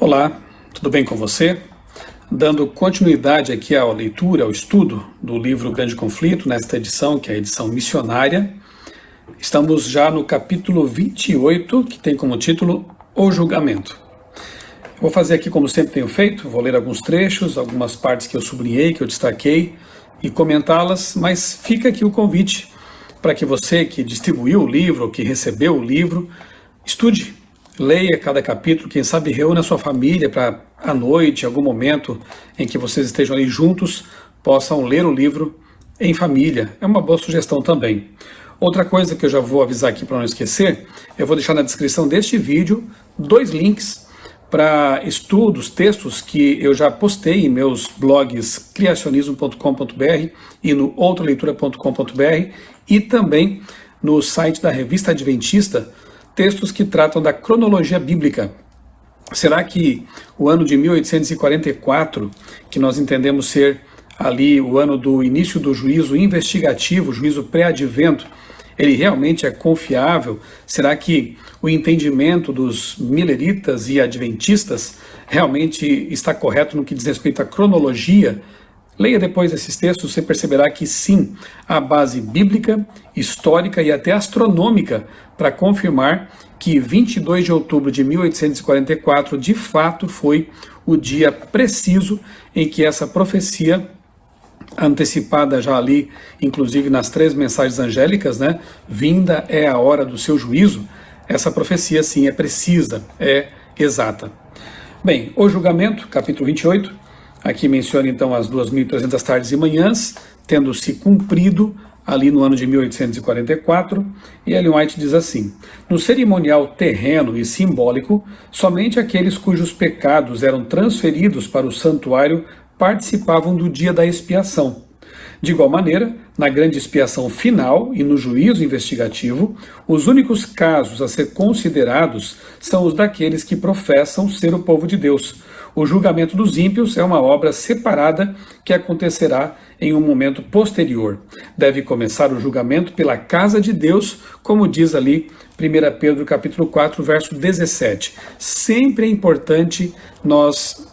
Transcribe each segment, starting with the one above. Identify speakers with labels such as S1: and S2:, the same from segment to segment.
S1: Olá, tudo bem com você? Dando continuidade aqui à leitura, ao estudo do livro Grande Conflito, nesta edição, que é a edição missionária, estamos já no capítulo 28, que tem como título O Julgamento. Vou fazer aqui como sempre tenho feito, vou ler alguns trechos, algumas partes que eu sublinhei, que eu destaquei e comentá-las, mas fica aqui o convite para que você que distribuiu o livro, ou que recebeu o livro, estude. Leia cada capítulo, quem sabe reúna a sua família para à noite, em algum momento em que vocês estejam ali juntos, possam ler o livro em família. É uma boa sugestão também. Outra coisa que eu já vou avisar aqui para não esquecer, eu vou deixar na descrição deste vídeo 2 links para estudos, textos que eu já postei em meus blogs criacionismo.com.br e no outraleitura.com.br e também no site da Revista Adventista, textos que tratam da cronologia bíblica. Será que o ano de 1844, que nós entendemos ser ali o ano do início do juízo investigativo, juízo pré-advento, ele realmente é confiável? Será que o entendimento dos mileritas e adventistas realmente está correto no que diz respeito à cronologia? Leia depois esses textos, você perceberá que sim, há base bíblica, histórica e até astronômica para confirmar que 22 de outubro de 1844 de fato foi o dia preciso em que essa profecia, antecipada já ali, inclusive nas 3 mensagens angélicas, vinda é a hora do seu juízo, essa profecia sim é precisa, é exata. Bem, o julgamento, capítulo 28, aqui menciona então as 2.300 tardes e manhãs, tendo se cumprido ali no ano de 1844, e Ellen White diz assim: no cerimonial terreno e simbólico, somente aqueles cujos pecados eram transferidos para o santuário participavam do dia da expiação. De igual maneira, na grande expiação final e no juízo investigativo, os únicos casos a ser considerados são os daqueles que professam ser o povo de Deus. O julgamento dos ímpios é uma obra separada que acontecerá em um momento posterior. Deve começar o julgamento pela casa de Deus, como diz ali 1 Pedro capítulo 4, verso 17. Sempre é importante nós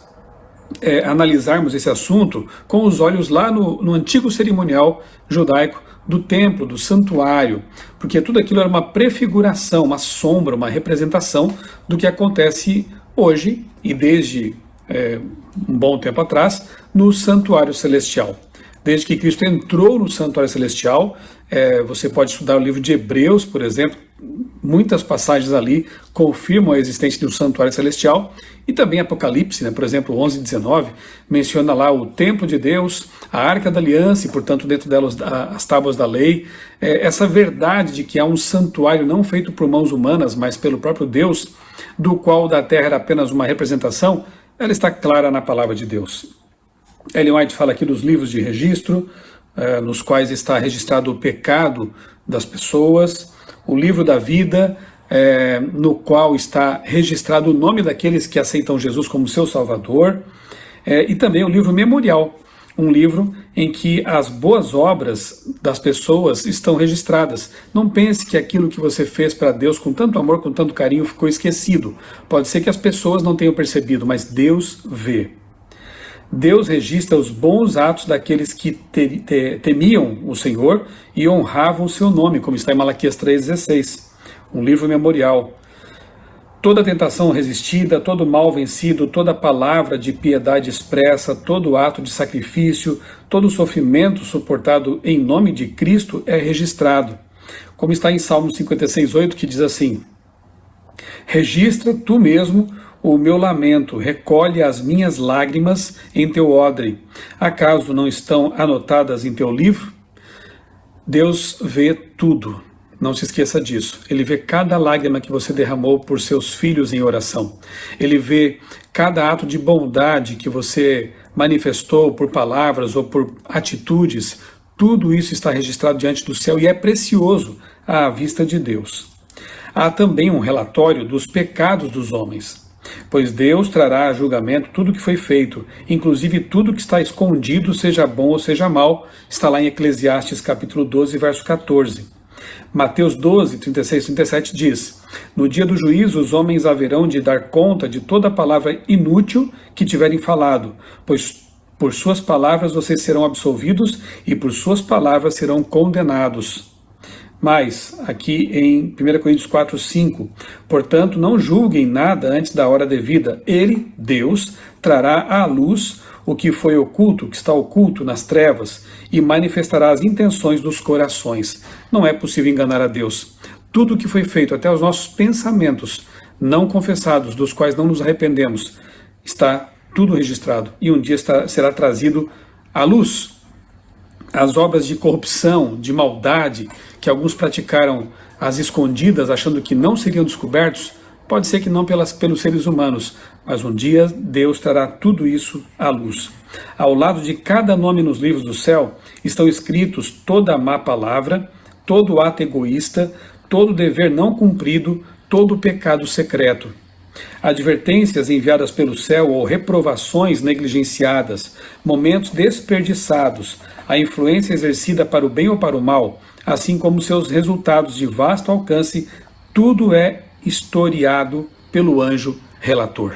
S1: analisarmos esse assunto com os olhos lá no antigo cerimonial judaico do templo, do santuário, porque tudo aquilo era uma prefiguração, uma sombra, uma representação do que acontece hoje e desde um bom tempo atrás no santuário celestial. Desde que Cristo entrou no santuário celestial, você pode estudar o livro de Hebreus, por exemplo, muitas passagens ali confirmam a existência do santuário celestial, e também Apocalipse, por exemplo, 11:19, menciona lá o templo de Deus, a arca da aliança e, portanto, dentro delas as tábuas da lei. Essa verdade de que há um santuário não feito por mãos humanas, mas pelo próprio Deus, do qual da terra era apenas uma representação, ela está clara na palavra de Deus. Ellen White fala aqui dos livros de registro, nos quais está registrado o pecado das pessoas, o livro da vida, no qual está registrado o nome daqueles que aceitam Jesus como seu Salvador, e também o livro memorial, um livro em que as boas obras das pessoas estão registradas. Não pense que aquilo que você fez para Deus com tanto amor, com tanto carinho, ficou esquecido. Pode ser que as pessoas não tenham percebido, mas Deus vê. Deus registra os bons atos daqueles que temiam o Senhor e honravam o seu nome, como está em Malaquias 3,16, um livro memorial. Toda tentação resistida, todo mal vencido, toda palavra de piedade expressa, todo ato de sacrifício, todo sofrimento suportado em nome de Cristo é registrado. Como está em Salmo 56,8, que diz assim: registra tu mesmo o meu lamento, recolhe as minhas lágrimas em teu odre. Acaso não estão anotadas em teu livro? Deus vê tudo. Não se esqueça disso. Ele vê cada lágrima que você derramou por seus filhos em oração. Ele vê cada ato de bondade que você manifestou por palavras ou por atitudes. Tudo isso está registrado diante do céu e é precioso à vista de Deus. Há também um relatório dos pecados dos homens, pois Deus trará a julgamento tudo que foi feito, inclusive tudo que está escondido, seja bom ou seja mal, está lá em Eclesiastes capítulo 12, verso 14. Mateus 12, 36 e 37 diz: no dia do juízo os homens haverão de dar conta de toda palavra inútil que tiverem falado, pois por suas palavras vocês serão absolvidos e por suas palavras serão condenados. Mas, aqui em 1 Coríntios 4, 5, portanto, não julguem nada antes da hora devida. Ele, Deus, trará à luz o que foi oculto, o que está oculto nas trevas, e manifestará as intenções dos corações. Não é possível enganar a Deus. Tudo o que foi feito, até os nossos pensamentos não confessados, dos quais não nos arrependemos, está tudo registrado, e um dia será trazido à luz. As obras de corrupção, de maldade, que alguns praticaram às escondidas, achando que não seriam descobertos, pode ser que não pelos seres humanos, mas um dia Deus trará tudo isso à luz. Ao lado de cada nome nos livros do céu estão escritos toda a má palavra, todo ato egoísta, todo dever não cumprido, todo pecado secreto. Advertências enviadas pelo céu ou reprovações negligenciadas, momentos desperdiçados, a influência exercida para o bem ou para o mal, assim como seus resultados de vasto alcance, tudo é historiado pelo anjo relator.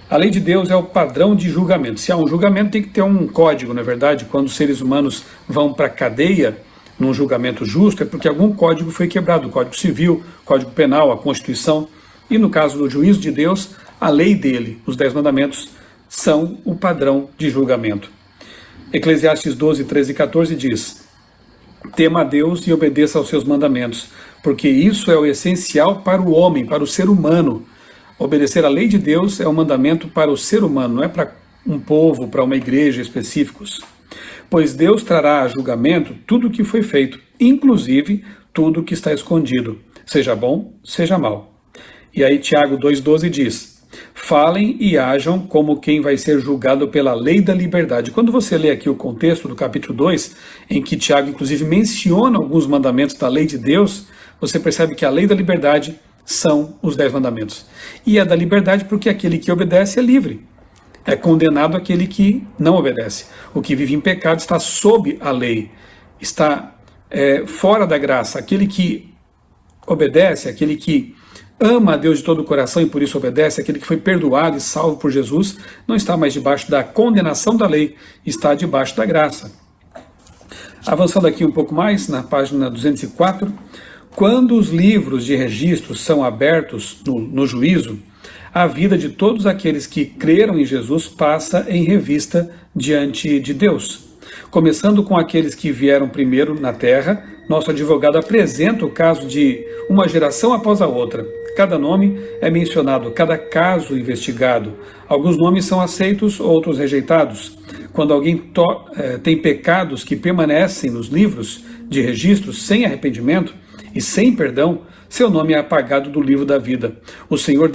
S1: A lei de Deus é o padrão de julgamento. Se há um julgamento, tem que ter um código, não é verdade? Quando os seres humanos vão para a cadeia, num julgamento justo, é porque algum código foi quebrado, o Código Civil, o Código Penal, a Constituição. E no caso do juízo de Deus, a lei dele, os 10 mandamentos, são o padrão de julgamento. Eclesiastes 12, 13 e 14 diz: tema a Deus e obedeça aos seus mandamentos, porque isso é o essencial para o homem, para o ser humano. Obedecer à lei de Deus é um mandamento para o ser humano, não é para um povo, para uma igreja específicos. Pois Deus trará a julgamento tudo o que foi feito, inclusive tudo o que está escondido, seja bom, seja mal. E aí Tiago 2,12 diz: falem e ajam como quem vai ser julgado pela lei da liberdade. Quando você lê aqui o contexto do capítulo 2, em que Tiago inclusive menciona alguns mandamentos da lei de Deus, você percebe que a lei da liberdade são os 10 mandamentos. E é da liberdade porque aquele que obedece é livre. É condenado aquele que não obedece. O que vive em pecado está sob a lei, está fora da graça. Aquele que obedece, aquele que ama a Deus de todo o coração e por isso obedece, aquele que foi perdoado e salvo por Jesus, não está mais debaixo da condenação da lei, está debaixo da graça. Avançando aqui um pouco mais, na página 204, quando os livros de registro são abertos no juízo, a vida de todos aqueles que creram em Jesus passa em revista diante de Deus. Começando com aqueles que vieram primeiro na terra, nosso advogado apresenta o caso de uma geração após a outra. Cada nome é mencionado, cada caso investigado. Alguns nomes são aceitos, outros rejeitados. Quando alguém tem pecados que permanecem nos livros de registro sem arrependimento e sem perdão, seu nome é apagado do livro da vida. O Senhor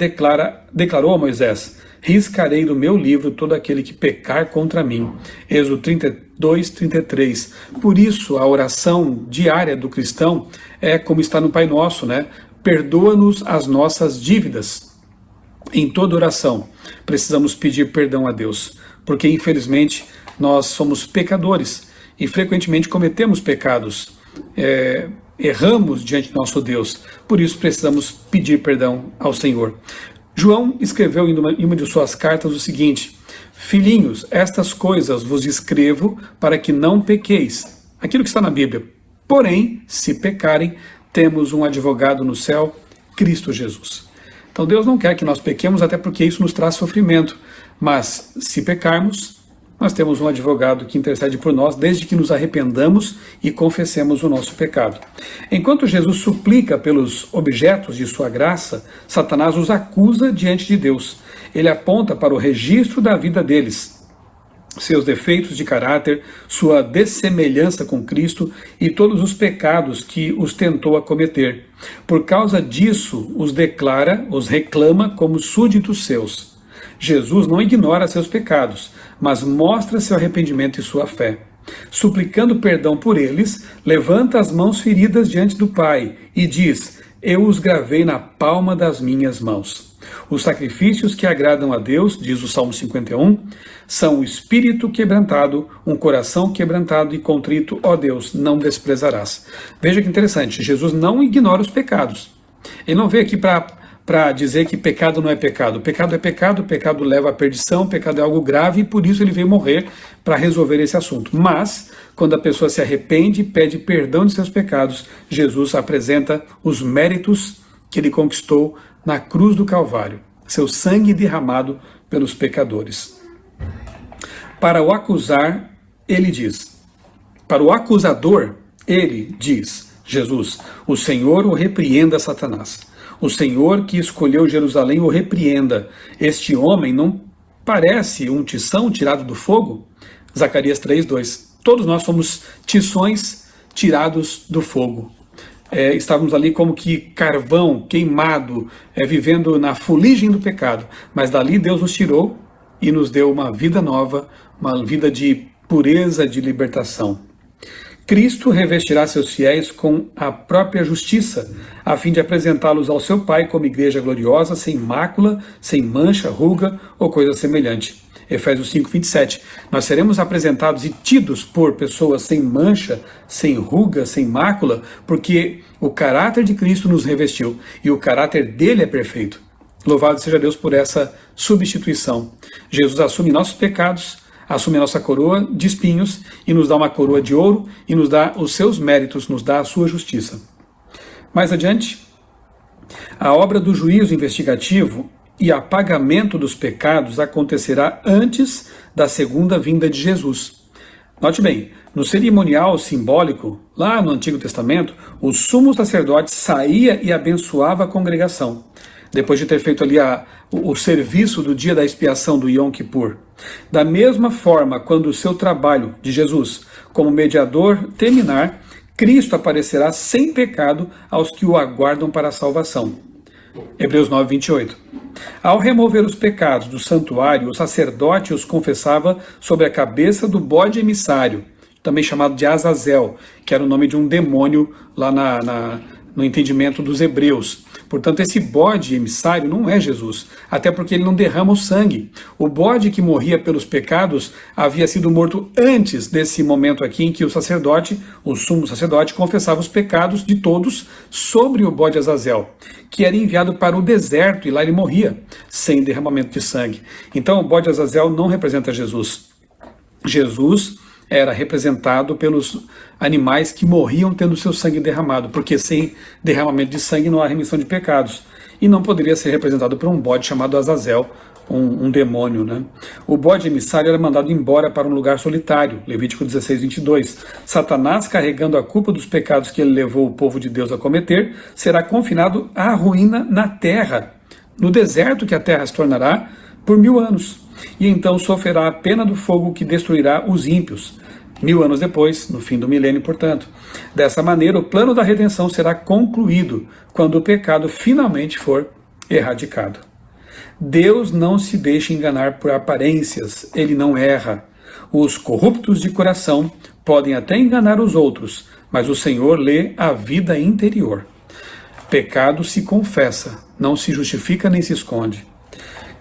S1: declarou a Moisés: riscarei do meu livro todo aquele que pecar contra mim. Êxodo 32, 33. Por isso, a oração diária do cristão é como está no Pai Nosso, né? Perdoa-nos as nossas dívidas. Em toda oração, precisamos pedir perdão a Deus, porque infelizmente nós somos pecadores e frequentemente cometemos pecados, erramos diante do nosso Deus, por isso precisamos pedir perdão ao Senhor. João escreveu em uma de suas cartas o seguinte: filhinhos, estas coisas vos escrevo para que não pequeis. Aquilo que está na Bíblia. Porém, se pecarem, temos um advogado no céu, Cristo Jesus. Então Deus não quer que nós pequemos, até porque isso nos traz sofrimento. Mas, se pecarmos, nós temos um advogado que intercede por nós, desde que nos arrependamos e confessemos o nosso pecado. Enquanto Jesus suplica pelos objetos de sua graça, Satanás os acusa diante de Deus. Ele aponta para o registro da vida deles, seus defeitos de caráter, sua dessemelhança com Cristo e todos os pecados que os tentou a cometer. Por causa disso, os reclama como súditos seus. Jesus não ignora seus pecados, mas mostra seu arrependimento e sua fé. Suplicando perdão por eles, levanta as mãos feridas diante do Pai e diz: eu os gravei na palma das minhas mãos. Os sacrifícios que agradam a Deus, diz o Salmo 51, são o espírito quebrantado, um coração quebrantado e contrito, ó Deus, não desprezarás. Veja que interessante, Jesus não ignora os pecados. Ele não veio aqui para dizer que pecado não é pecado. Pecado é pecado, pecado leva à perdição, pecado é algo grave e por isso ele veio morrer para resolver esse assunto. Mas, quando a pessoa se arrepende e pede perdão de seus pecados, Jesus apresenta os méritos que ele conquistou na cruz do Calvário, seu sangue derramado pelos pecadores. Para o acusar, ele diz, para o acusador, ele diz, Jesus, o Senhor o repreenda, Satanás. O Senhor que escolheu Jerusalém o repreenda. Este homem não parece um tição tirado do fogo? Zacarias 3:2. Todos nós somos tições tirados do fogo. Estávamos ali como que carvão queimado, vivendo na fuligem do pecado. Mas dali Deus nos tirou e nos deu uma vida nova, uma vida de pureza, de libertação. Cristo revestirá seus fiéis com a própria justiça, a fim de apresentá-los ao seu Pai como igreja gloriosa, sem mácula, sem mancha, ruga ou coisa semelhante. Efésios 5:27. Nós seremos apresentados e tidos por pessoas sem mancha, sem ruga, sem mácula, porque o caráter de Cristo nos revestiu e o caráter dele é perfeito. Louvado seja Deus por essa substituição. Jesus assume nossos pecados, assume a nossa coroa de espinhos e nos dá uma coroa de ouro e nos dá os seus méritos, nos dá a sua justiça. Mais adiante, a obra do juízo investigativo e apagamento dos pecados acontecerá antes da segunda vinda de Jesus. Note bem, no cerimonial simbólico, lá no Antigo Testamento, o sumo sacerdote saía e abençoava a congregação, depois de ter feito ali o serviço do dia da expiação do Yom Kippur. Da mesma forma, quando o seu trabalho de Jesus como mediador terminar, Cristo aparecerá sem pecado aos que o aguardam para a salvação. Hebreus 9:28. Ao remover os pecados do santuário, o sacerdote os confessava sobre a cabeça do bode emissário, também chamado de Azazel, que era o nome de um demônio lá no entendimento dos hebreus. Portanto, esse bode emissário não é Jesus, até porque ele não derrama o sangue. O bode que morria pelos pecados havia sido morto antes desse momento aqui em que o sacerdote, o sumo sacerdote, confessava os pecados de todos sobre o bode Azazel, que era enviado para o deserto e lá ele morria, sem derramamento de sangue. Então, o bode Azazel não representa Jesus. Jesus era representado pelos animais que morriam tendo seu sangue derramado, porque sem derramamento de sangue não há remissão de pecados. E não poderia ser representado por um bode chamado Azazel, um demônio, né? O bode emissário era mandado embora para um lugar solitário, Levítico 16:22. Satanás, carregando a culpa dos pecados que ele levou o povo de Deus a cometer, será confinado à ruína na terra, no deserto que a terra se tornará por 1000 anos. E então sofrerá a pena do fogo que destruirá os ímpios. 1000 anos depois, no fim do milênio, portanto. Dessa maneira, o plano da redenção será concluído quando o pecado finalmente for erradicado. Deus não se deixa enganar por aparências, ele não erra. Os corruptos de coração podem até enganar os outros, mas o Senhor lê a vida interior. Pecado se confessa, não se justifica nem se esconde.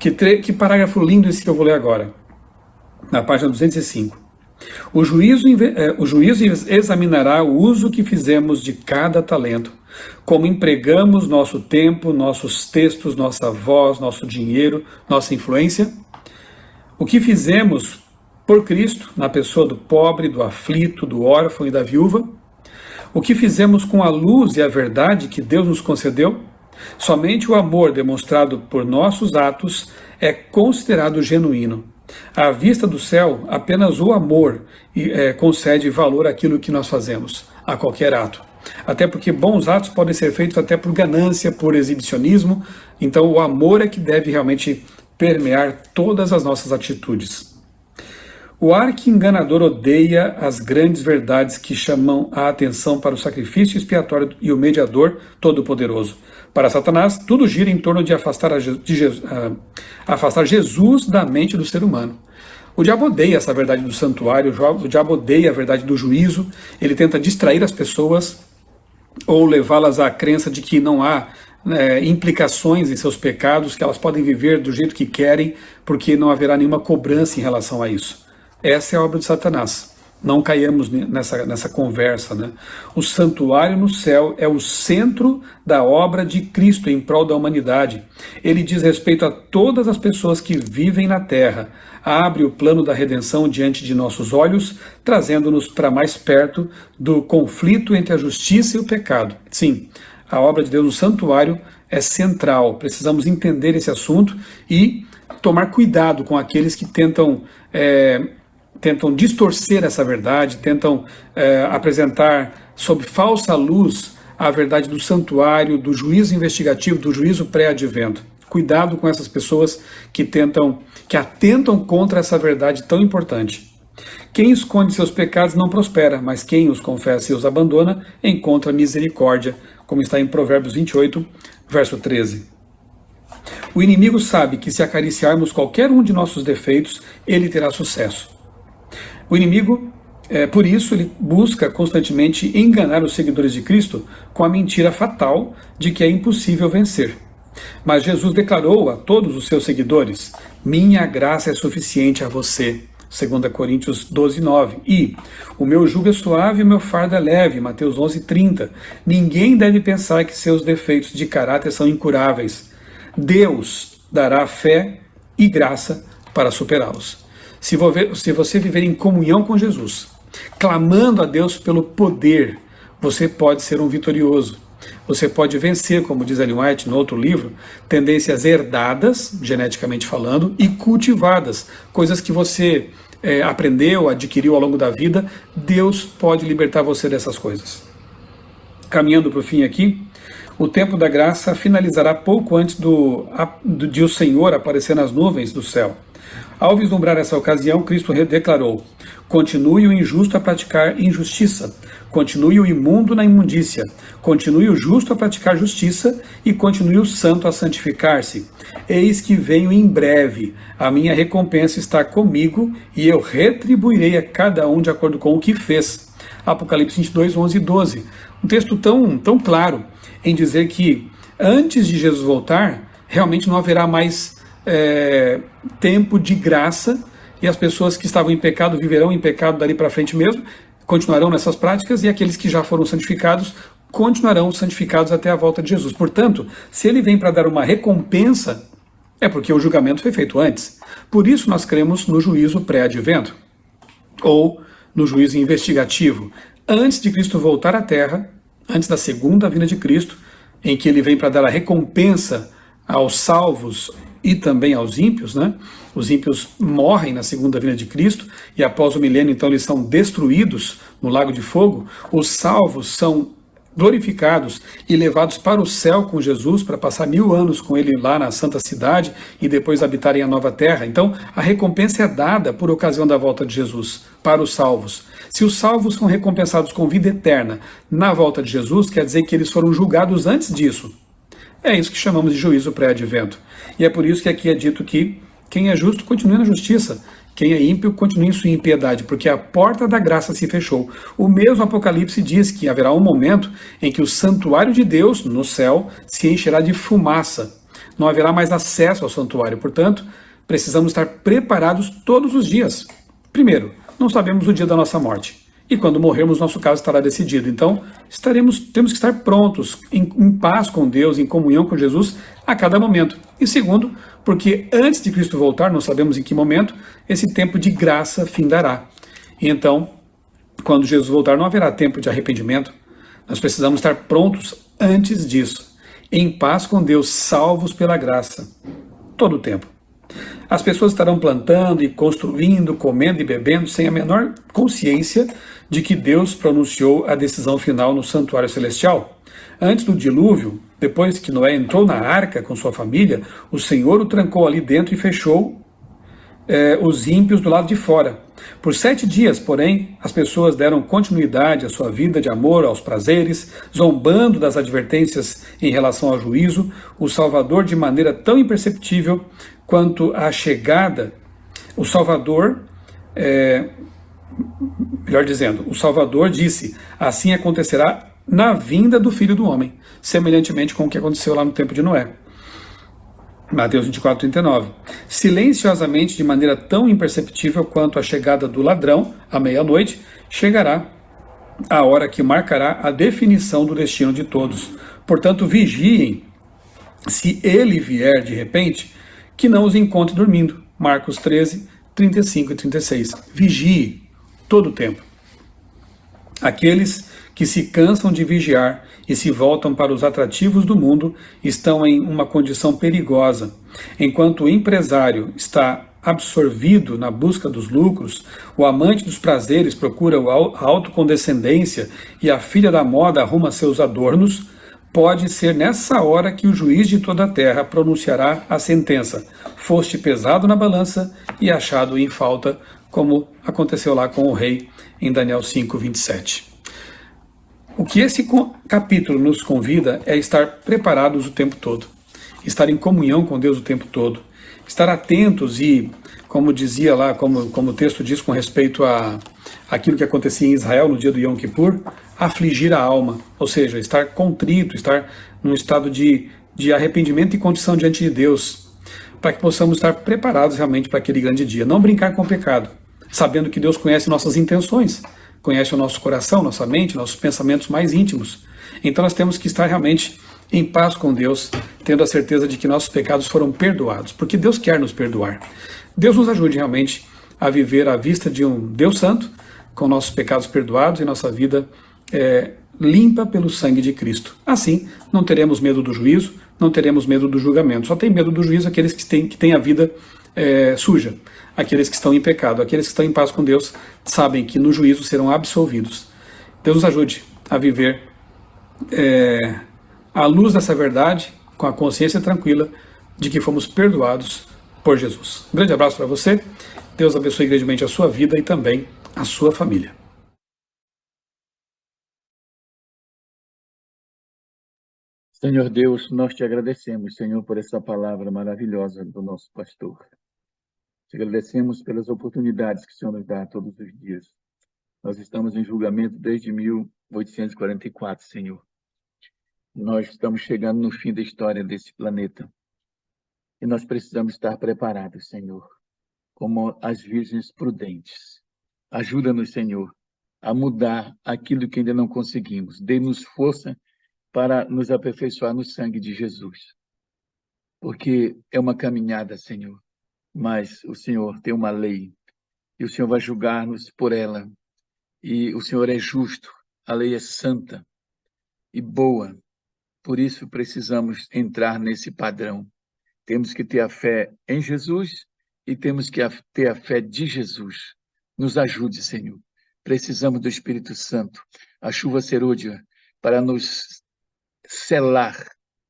S1: Que parágrafo lindo esse que eu vou ler agora, na página 205. O juízo examinará o uso que fizemos de cada talento, como empregamos nosso tempo, nossos textos, nossa voz, nosso dinheiro, nossa influência. O que fizemos por Cristo, na pessoa do pobre, do aflito, do órfão e da viúva. O que fizemos com a luz e a verdade que Deus nos concedeu. Somente o amor demonstrado por nossos atos é considerado genuíno. À vista do céu, apenas o amor concede valor àquilo que nós fazemos, a qualquer ato. Até porque bons atos podem ser feitos até por ganância, por exibicionismo. Então o amor é que deve realmente permear todas as nossas atitudes. O arqui-enganador odeia as grandes verdades que chamam a atenção para o sacrifício expiatório e o mediador todo-poderoso. Para Satanás, tudo gira em torno de afastar Jesus da mente do ser humano. O diabo odeia essa verdade do santuário, o diabo odeia a verdade do juízo, ele tenta distrair as pessoas ou levá-las à crença de que não há implicações em seus pecados, que elas podem viver do jeito que querem, porque não haverá nenhuma cobrança em relação a isso. Essa é a obra de Satanás. Não caiamos nessa conversa, né? O santuário no céu é o centro da obra de Cristo em prol da humanidade. Ele diz respeito a todas as pessoas que vivem na terra. Abre o plano da redenção diante de nossos olhos, trazendo-nos para mais perto do conflito entre a justiça e o pecado. Sim, a obra de Deus no santuário é central. Precisamos entender esse assunto e tomar cuidado com aqueles que tentam distorcer essa verdade, tentam apresentar sob falsa luz a verdade do santuário, do juízo investigativo, do juízo pré-advento. Cuidado com essas pessoas que atentam contra essa verdade tão importante. Quem esconde seus pecados não prospera, mas quem os confessa e os abandona encontra misericórdia, como está em Provérbios 28, verso 13. O inimigo sabe que se acariciarmos qualquer um de nossos defeitos, ele terá sucesso. O inimigo, por isso, ele busca constantemente enganar os seguidores de Cristo com a mentira fatal de que é impossível vencer. Mas Jesus declarou a todos os seus seguidores: minha graça é suficiente a você, 2 Coríntios 12, 9. E o meu jugo é suave e o meu fardo é leve, Mateus 11, 30. Ninguém deve pensar que seus defeitos de caráter são incuráveis. Deus dará fé e graça para superá-los. Se você viver em comunhão com Jesus, clamando a Deus pelo poder, você pode ser um vitorioso. Você pode vencer, como diz Ellen White no outro livro, tendências herdadas, geneticamente falando, e cultivadas, coisas que você aprendeu, adquiriu ao longo da vida. Deus pode libertar você dessas coisas. Caminhando para o fim aqui, o tempo da graça finalizará pouco antes de o Senhor aparecer nas nuvens do céu. Ao vislumbrar essa ocasião, Cristo declarou: continue o injusto a praticar injustiça, continue o imundo na imundícia, continue o justo a praticar justiça e continue o santo a santificar-se. Eis que venho em breve, a minha recompensa está comigo e eu retribuirei a cada um de acordo com o que fez. Apocalipse 22, 11 e 12. Um texto tão claro em dizer que antes de Jesus voltar, realmente não haverá mais tempo de graça, e as pessoas que estavam em pecado viverão em pecado dali para frente mesmo, continuarão nessas práticas, e aqueles que já foram santificados continuarão santificados até a volta de Jesus. Portanto, se ele vem para dar uma recompensa, é porque o julgamento foi feito antes. Por isso nós cremos no juízo pré-advento, ou no juízo investigativo, antes de Cristo voltar à terra, antes da segunda vinda de Cristo, em que ele vem para dar a recompensa aos salvos e também aos ímpios, né? Os ímpios morrem na segunda vinda de Cristo e após o milênio, então, eles são destruídos no lago de fogo. Os salvos são glorificados e levados para o céu com Jesus, para passar 1000 anos com ele lá na santa cidade e depois habitarem a nova terra. Então, a recompensa é dada por ocasião da volta de Jesus para os salvos. Se os salvos são recompensados com vida eterna na volta de Jesus, quer dizer que eles foram julgados antes disso. É isso que chamamos de juízo pré-advento. E é por isso que aqui é dito que quem é justo continue na justiça, quem é ímpio continue em sua impiedade, porque a porta da graça se fechou. O mesmo Apocalipse diz que haverá um momento em que o santuário de Deus, no céu, se encherá de fumaça. Não haverá mais acesso ao santuário, portanto, precisamos estar preparados todos os dias. Primeiro, não sabemos o dia da nossa morte. E quando morrermos, nosso caso estará decidido. Então, temos que estar prontos, em paz com Deus, em comunhão com Jesus, a cada momento. E segundo, porque antes de Cristo voltar, não sabemos em que momento, esse tempo de graça findará. E então, quando Jesus voltar, não haverá tempo de arrependimento. Nós precisamos estar prontos antes disso, em paz com Deus, salvos pela graça, todo o tempo. As pessoas estarão plantando e construindo, comendo e bebendo sem a menor consciência de que Deus pronunciou a decisão final no santuário celestial. Antes do dilúvio, depois que Noé entrou na arca com sua família, o Senhor o trancou ali dentro e fechou os ímpios do lado de fora. Por 7 dias, porém, as pessoas deram continuidade à sua vida de amor, aos prazeres, zombando das advertências em relação ao juízo. O Salvador, de maneira tão imperceptível quanto a chegada, o Salvador disse: assim acontecerá na vinda do Filho do Homem, semelhantemente com o que aconteceu lá no tempo de Noé. Mateus 24, 39. Silenciosamente, de maneira tão imperceptível quanto a chegada do ladrão, à meia-noite, chegará a hora que marcará a definição do destino de todos. Portanto, vigiem, se ele vier de repente, que não os encontre dormindo. Marcos 13, 35 e 36. Vigie todo o tempo. Aqueles que se cansam de vigiar e se voltam para os atrativos do mundo estão em uma condição perigosa. Enquanto o empresário está absorvido na busca dos lucros, o amante dos prazeres procura a autocondescendência e a filha da moda arruma seus adornos, pode ser nessa hora que o juiz de toda a terra pronunciará a sentença: foste pesado na balança e achado em falta, como aconteceu lá com o rei em Daniel 5, 27. O que esse capítulo nos convida é estar preparados o tempo todo, estar em comunhão com Deus o tempo todo, estar atentos e, como dizia lá, como o texto diz com respeito a aquilo que acontecia em Israel no dia do Yom Kippur, afligir a alma, ou seja, estar contrito, estar num estado de arrependimento e condição diante de Deus, para que possamos estar preparados realmente para aquele grande dia. Não brincar com o pecado, sabendo que Deus conhece nossas intenções, conhece o nosso coração, nossa mente, nossos pensamentos mais íntimos. Então nós temos que estar realmente em paz com Deus, tendo a certeza de que nossos pecados foram perdoados, porque Deus quer nos perdoar. Deus nos ajude realmente a viver à vista de um Deus Santo, com nossos pecados perdoados e nossa vida limpa pelo sangue de Cristo. Assim, não teremos medo do juízo, não teremos medo do julgamento. Só tem medo do juízo aqueles que têm a vida suja, aqueles que estão em pecado. Aqueles que estão em paz com Deus sabem que no juízo serão absolvidos. Deus nos ajude a viver à luz dessa verdade, com a consciência tranquila de que fomos perdoados por Jesus. Um grande abraço para você. Deus abençoe grandemente a sua vida e também a sua família.
S2: Senhor Deus, nós te agradecemos, Senhor, por essa palavra maravilhosa do nosso pastor. Te agradecemos pelas oportunidades que o Senhor nos dá todos os dias. Nós estamos em julgamento desde 1844, Senhor. Nós estamos chegando no fim da história desse planeta. E nós precisamos estar preparados, Senhor, como as virgens prudentes. Ajuda-nos, Senhor, a mudar aquilo que ainda não conseguimos. Dê-nos força para nos aperfeiçoar no sangue de Jesus. Porque é uma caminhada, Senhor, mas o Senhor tem uma lei e o Senhor vai julgar-nos por ela. E o Senhor é justo, a lei é santa e boa. Por isso precisamos entrar nesse padrão. Temos que ter a fé em Jesus e temos que ter a fé de Jesus. Nos ajude, Senhor. Precisamos do Espírito Santo, a chuva serôdia, para nos selar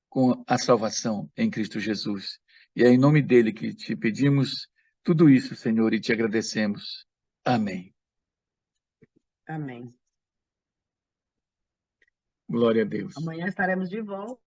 S2: com a salvação em Cristo Jesus. E é em nome dele que te pedimos tudo isso, Senhor, e te agradecemos. Amém.
S3: Amém.
S2: Glória a Deus.
S3: Amanhã estaremos de volta.